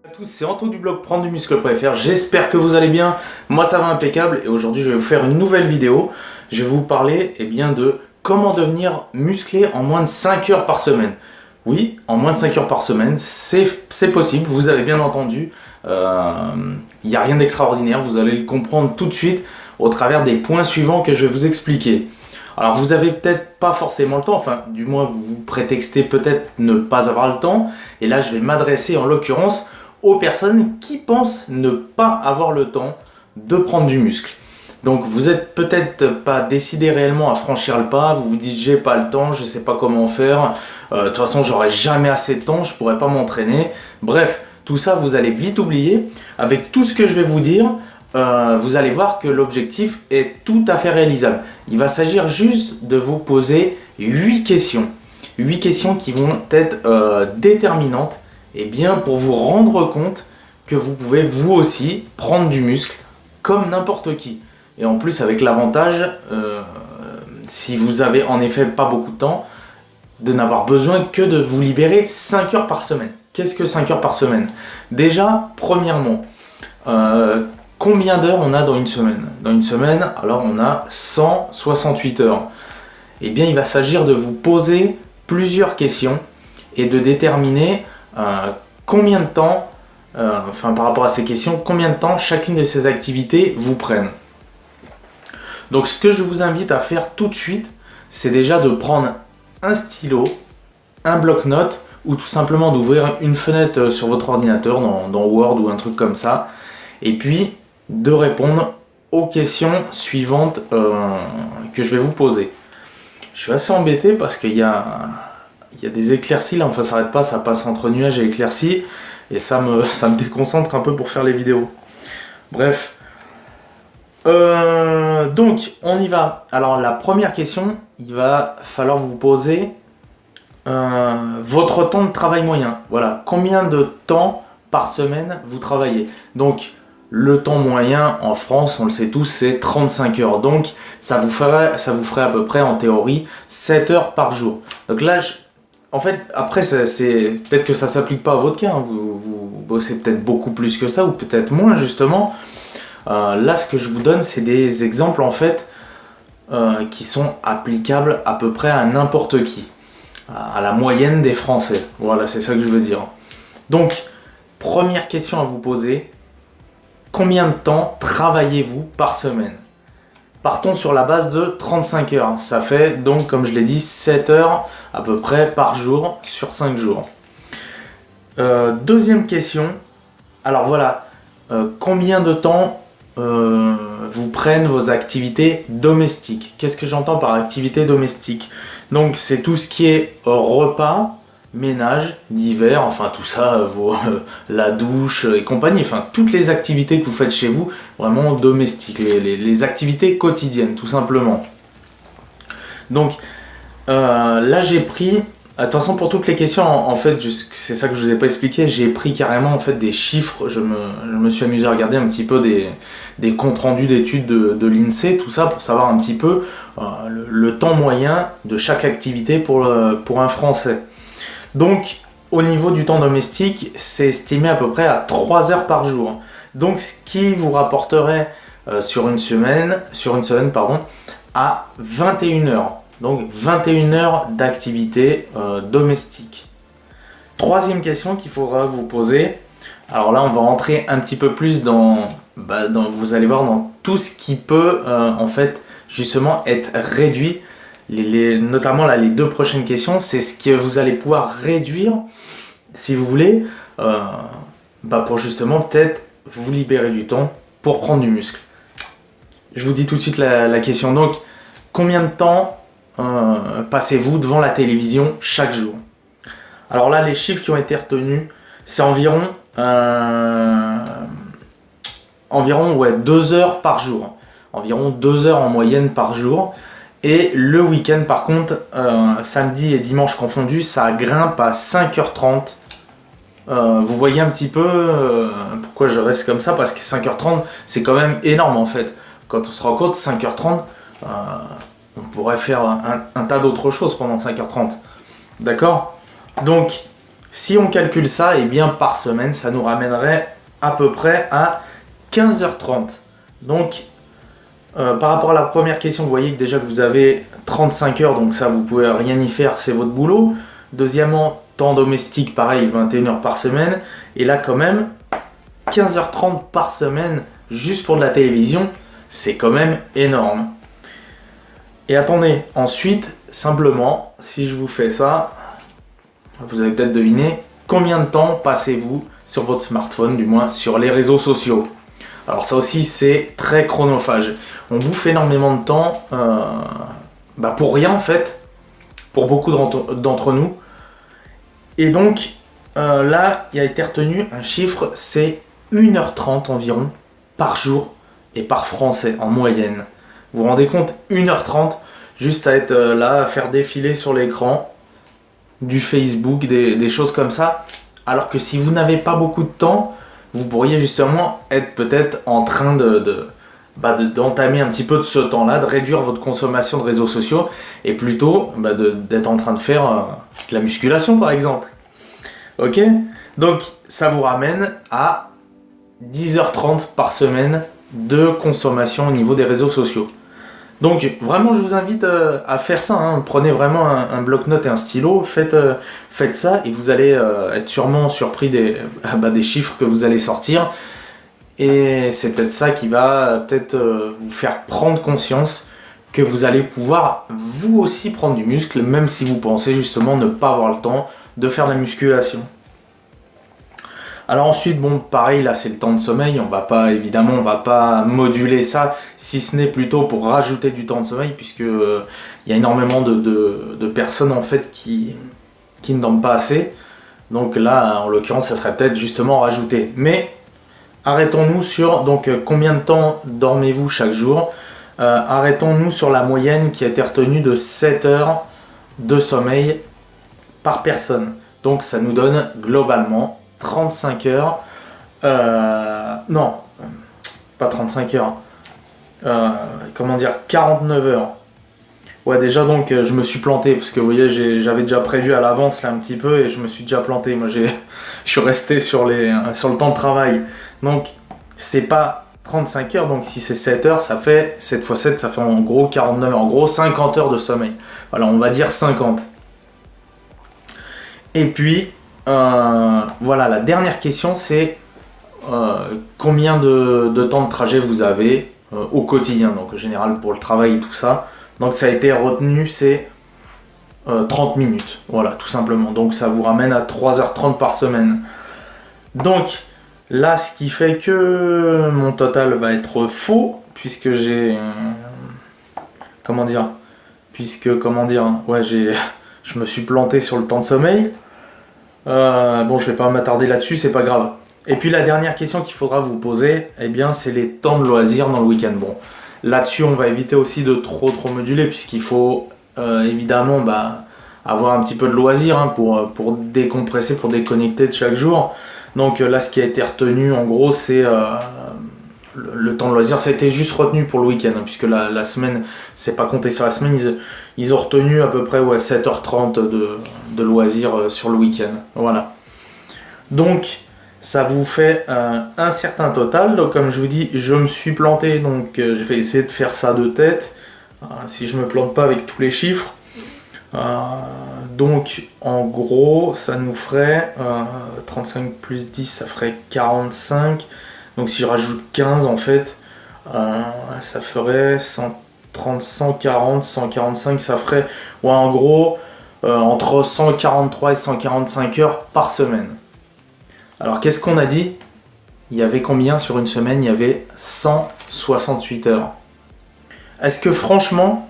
Bonjour à tous, c'est Anto du blog prendredumuscle.fr. J'espère que vous allez bien. Moi ça va impeccable et aujourd'hui je vais vous faire une nouvelle vidéo. Je vais vous parler de comment devenir musclé en moins de 5 heures par semaine. Oui, en moins de 5 heures par semaine, c'est possible, vous avez bien entendu. Il n'y a rien d'extraordinaire, vous allez le comprendre tout de suite au travers des points suivants que je vais vous expliquer. Alors vous avez peut-être pas forcément le temps, enfin du moins vous prétextez peut-être ne pas avoir le temps. Et là je vais m'adresser en l'occurrence aux personnes qui pensent ne pas avoir le temps de prendre du muscle. Donc vous n'êtes peut-être pas décidé réellement à franchir le pas, vous vous dites j'ai pas le temps, je sais pas comment faire, de toute façon j'aurai jamais assez de temps, je pourrai pas m'entraîner. Bref, tout ça vous allez vite oublier. Avec tout ce que je vais vous dire, vous allez voir que l'objectif est tout à fait réalisable. Il va s'agir juste de vous poser 8 questions. 8 questions qui vont être déterminantes pour vous rendre compte que vous pouvez vous aussi prendre du muscle comme n'importe qui. Et en plus avec l'avantage, si vous avez en effet pas beaucoup de temps, de n'avoir besoin que de vous libérer 5 heures par semaine. Qu'est-ce que 5 heures par semaine? Déjà, premièrement, combien d'heures on a dans une semaine? Dans une semaine, alors on a 168 heures. Eh bien, il va s'agir de vous poser plusieurs questions et de déterminer combien de temps, par rapport à ces questions, combien de temps chacune de ces activités vous prennent. Donc, ce que je vous invite à faire tout de suite, c'est déjà de prendre un stylo, un bloc-notes ou tout simplement d'ouvrir une fenêtre sur votre ordinateur dans Word ou un truc comme ça et puis de répondre aux questions suivantes que je vais vous poser. Je suis assez embêté parce qu'il y a des éclaircies là, enfin ça s'arrête pas, ça passe entre nuages et éclaircies et ça me déconcentre un peu pour faire les vidéos. Bref, donc on y va. Alors la première question, il va falloir vous poser votre temps de travail moyen. Voilà, combien de temps par semaine vous travaillez. Donc le temps moyen en France, on le sait tous, c'est 35 heures. Donc ça vous ferait à peu près en théorie 7 heures par jour. Donc là, en fait, après, peut-être que ça ne s'applique pas à votre cas. Hein. Vous bossez peut-être beaucoup plus que ça ou peut-être moins justement. Là, ce que je vous donne, c'est des exemples en fait qui sont applicables à peu près à n'importe qui. À la moyenne des Français. Voilà, c'est ça que je veux dire. Donc, première question à vous poser. Combien de temps travaillez-vous par semaine? Partons sur la base de 35 heures. Ça fait donc, comme je l'ai dit, 7 heures à peu près par jour sur 5 jours. Deuxième question. Alors voilà, combien de temps vous prennent vos activités domestiques? Qu'est-ce que j'entends par activité domestique? Donc c'est tout ce qui est repas, ménage, d'hiver, enfin tout ça, la douche et compagnie, enfin toutes les activités que vous faites chez vous, vraiment domestiques, les activités quotidiennes tout simplement. Donc là j'ai pris, attention pour toutes les questions, en fait c'est ça que je vous ai pas expliqué, j'ai pris carrément en fait des chiffres, je me suis amusé à regarder un petit peu des comptes rendus d'études de l'INSEE, tout ça pour savoir un petit peu le temps moyen de chaque activité pour un Français. Donc, au niveau du temps domestique, c'est estimé à peu près à 3 heures par jour. Donc, ce qui vous rapporterait sur une semaine, à 21 heures. Donc, 21 heures d'activité domestique. Troisième question qu'il faudra vous poser. Alors là, on va rentrer un petit peu plus vous allez voir, dans tout ce qui peut, en fait, justement être réduit. Notamment là, les deux prochaines questions, c'est ce que vous allez pouvoir réduire, si vous voulez, pour justement peut-être vous libérer du temps pour prendre du muscle. Je vous dis tout de suite la question. Donc, combien de temps passez-vous devant la télévision chaque jour? Alors là, les chiffres qui ont été retenus, c'est environ 2 heures par jour. Environ 2 heures en moyenne par jour. Et le week-end, par contre, samedi et dimanche confondus, ça grimpe à 5h30. Vous voyez un petit peu pourquoi je reste comme ça, parce que 5h30, c'est quand même énorme en fait. Quand on se rend compte, 5h30, on pourrait faire un tas d'autres choses pendant 5h30. D'accord? Donc, Si on calcule ça, et bien par semaine, ça nous ramènerait à peu près à 15h30. Donc, par rapport à la première question, vous voyez que déjà que vous avez 35 heures, donc ça, vous pouvez rien y faire, c'est votre boulot. Deuxièmement, temps domestique, pareil, 21 heures par semaine. Et là, quand même, 15h30 par semaine, juste pour de la télévision, c'est quand même énorme. Et attendez, ensuite, simplement, si je vous fais ça, vous avez peut-être deviné, combien de temps passez-vous sur votre smartphone, du moins sur les réseaux sociaux? Alors ça aussi, c'est très chronophage. On bouffe énormément de temps pour rien en fait, pour beaucoup d'entre nous. Et donc, là, il a été retenu un chiffre, c'est 1h30 environ par jour et par Français en moyenne. Vous vous rendez compte, 1h30, juste à être là, à faire défiler sur l'écran du Facebook, des choses comme ça. Alors que si vous n'avez pas beaucoup de temps, vous pourriez justement être peut-être en train d'entamer un petit peu de ce temps-là, de réduire votre consommation de réseaux sociaux et plutôt d'être en train de faire de la musculation par exemple. Ok? Donc ça vous ramène à 10h30 par semaine de consommation au niveau des réseaux sociaux. Donc vraiment je vous invite à faire ça, hein. Prenez vraiment un bloc-notes et un stylo, faites ça et vous allez être sûrement surpris des chiffres que vous allez sortir. Et c'est peut-être ça qui va vous faire prendre conscience que vous allez pouvoir vous aussi prendre du muscle, même si vous pensez justement ne pas avoir le temps de faire de la musculation. Alors ensuite, bon, pareil, là c'est le temps de sommeil, on va pas moduler ça, si ce n'est plutôt pour rajouter du temps de sommeil, puisque il y a énormément de personnes en fait qui ne dorment pas assez. Donc là, en l'occurrence, ça serait peut-être justement rajouter. Mais arrêtons-nous sur combien de temps dormez-vous chaque jour. Arrêtons-nous sur la moyenne qui a été retenue de 7 heures de sommeil par personne. Donc ça nous donne globalement 35 heures. Non, pas 35 heures. 49 heures. Ouais, déjà donc je me suis planté parce que vous voyez, j'avais déjà prévu à l'avance là un petit peu et je me suis déjà planté. Moi, je suis resté sur le temps de travail. Donc, c'est pas 35 heures. Donc, si c'est 7 heures, ça fait 7 x 7, ça fait en gros 49 heures. En gros, 50 heures de sommeil. Voilà, on va dire 50. Et puis, voilà, la dernière question, c'est combien de temps de trajet vous avez au quotidien, donc en général pour le travail et tout ça. Donc ça a été retenu, c'est 30 minutes, voilà, tout simplement. Donc ça vous ramène à 3h30 par semaine. Donc là, ce qui fait que mon total va être faux, puisque je me suis planté sur le temps de sommeil. Bon, je vais pas m'attarder là-dessus, c'est pas grave. Et puis la dernière question qu'il faudra vous poser, eh bien, c'est les temps de loisirs dans le week-end. Bon, là-dessus, on va éviter aussi de trop moduler, puisqu'il faut évidemment avoir un petit peu de loisirs hein, pour décompresser, pour déconnecter de chaque jour. Donc là, ce qui a été retenu, en gros, c'est le temps de loisir. Ça a été juste retenu pour le week-end, hein, puisque la semaine, c'est pas compté sur la semaine. Ils ont retenu à peu près 7h30 de loisirs sur le week-end. Voilà. Donc, ça vous fait un certain total. Donc, comme je vous dis, je me suis planté, donc je vais essayer de faire ça de tête. Si je me plante pas avec tous les chiffres. Donc, en gros, ça nous ferait 35 plus 10, ça ferait 45. Donc, si je rajoute 15, en fait, ça ferait 130, 140, 145. Ça ferait, en gros, entre 143 et 145 heures par semaine. Alors, qu'est-ce qu'on a dit? Il y avait combien sur une semaine? Il y avait 168 heures. Est-ce que franchement,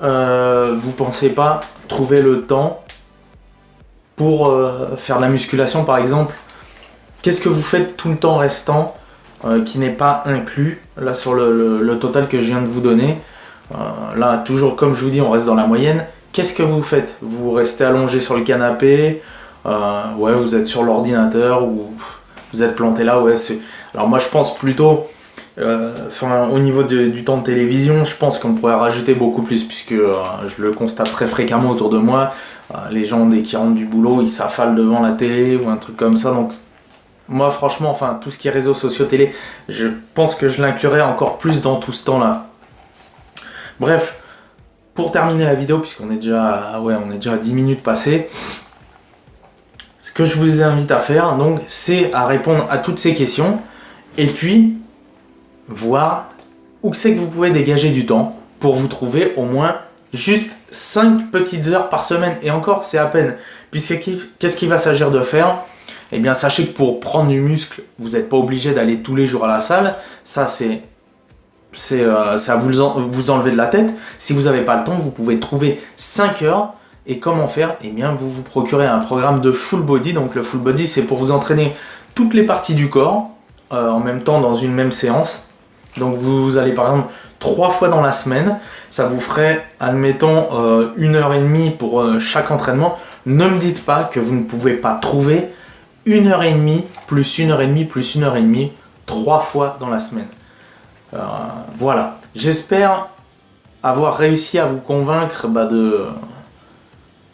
vous pensez pas trouver le temps pour faire de la musculation par exemple? Qu'est-ce que vous faites tout le temps restant qui n'est pas inclus là sur le total que je viens de vous donner? Là, toujours comme je vous dis, on reste dans la moyenne. Qu'est-ce que vous faites? Vous restez allongé sur le canapé? Vous êtes sur l'ordinateur ou vous êtes planté là? Alors moi je pense plutôt au niveau du temps de télévision, je pense qu'on pourrait rajouter beaucoup plus puisque je le constate très fréquemment autour de moi. Les gens, dès qu'ils rentrent du boulot, ils s'affalent devant la télé ou un truc comme ça. Donc, moi, franchement, enfin, tout ce qui est réseaux sociaux, télé, je pense que je l'inclurai encore plus dans tout ce temps-là. Bref, pour terminer la vidéo, puisqu'on est déjà, on est déjà à 10 minutes passées, ce que je vous invite à faire, donc, c'est à répondre à toutes ces questions et puis voir où c'est que vous pouvez dégager du temps pour vous trouver au moins juste 5 petites heures par semaine. Et encore, c'est à peine. Puisque qu'est-ce qu'il va s'agir de faire? Eh bien, sachez que pour prendre du muscle, vous n'êtes pas obligé d'aller tous les jours à la salle. Ça, c'est à vous enlever de la tête. Si vous n'avez pas le temps, vous pouvez trouver 5 heures. Et comment faire? Eh bien, vous vous procurez un programme de full body. Donc, le full body, c'est pour vous entraîner toutes les parties du corps en même temps dans une même séance. Donc, vous allez par exemple 3 fois dans la semaine. Ça vous ferait, admettons, 1h30 pour chaque entraînement. Ne me dites pas que vous ne pouvez pas trouver 1h30 plus 1h30 plus 1h30 3 fois dans la semaine. Voilà. J'espère avoir réussi à vous convaincre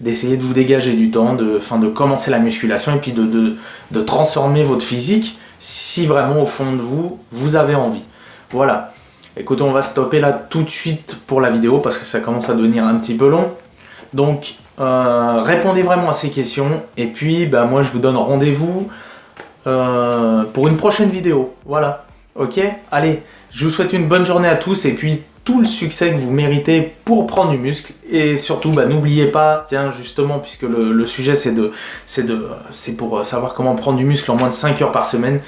d'essayer de vous dégager du temps, de commencer la musculation et puis de transformer votre physique si vraiment au fond de vous, vous avez envie. Voilà. Écoutez, on va stopper là tout de suite pour la vidéo parce que ça commence à devenir un petit peu long. Donc, répondez vraiment à ces questions. Et puis, moi, je vous donne rendez-vous pour une prochaine vidéo. Voilà. Ok? Allez, je vous souhaite une bonne journée à tous et puis tout le succès que vous méritez pour prendre du muscle. Et surtout, n'oubliez pas, tiens, justement, puisque le sujet, c'est pour savoir comment prendre du muscle en moins de 5 heures par semaine.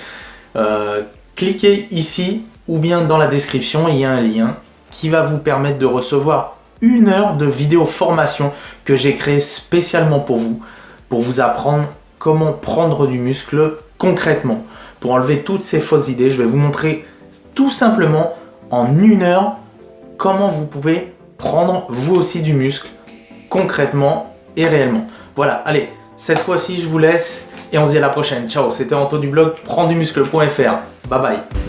Cliquez ici ou bien dans la description, il y a un lien qui va vous permettre de recevoir 1 heure de vidéo formation que j'ai créée spécialement pour vous apprendre comment prendre du muscle concrètement. Pour enlever toutes ces fausses idées, je vais vous montrer tout simplement en 1 heure comment vous pouvez prendre vous aussi du muscle concrètement et réellement. Voilà, allez, cette fois-ci je vous laisse et on se dit à la prochaine. Ciao, c'était Anto du blog prenddumuscle.fr. Bye bye.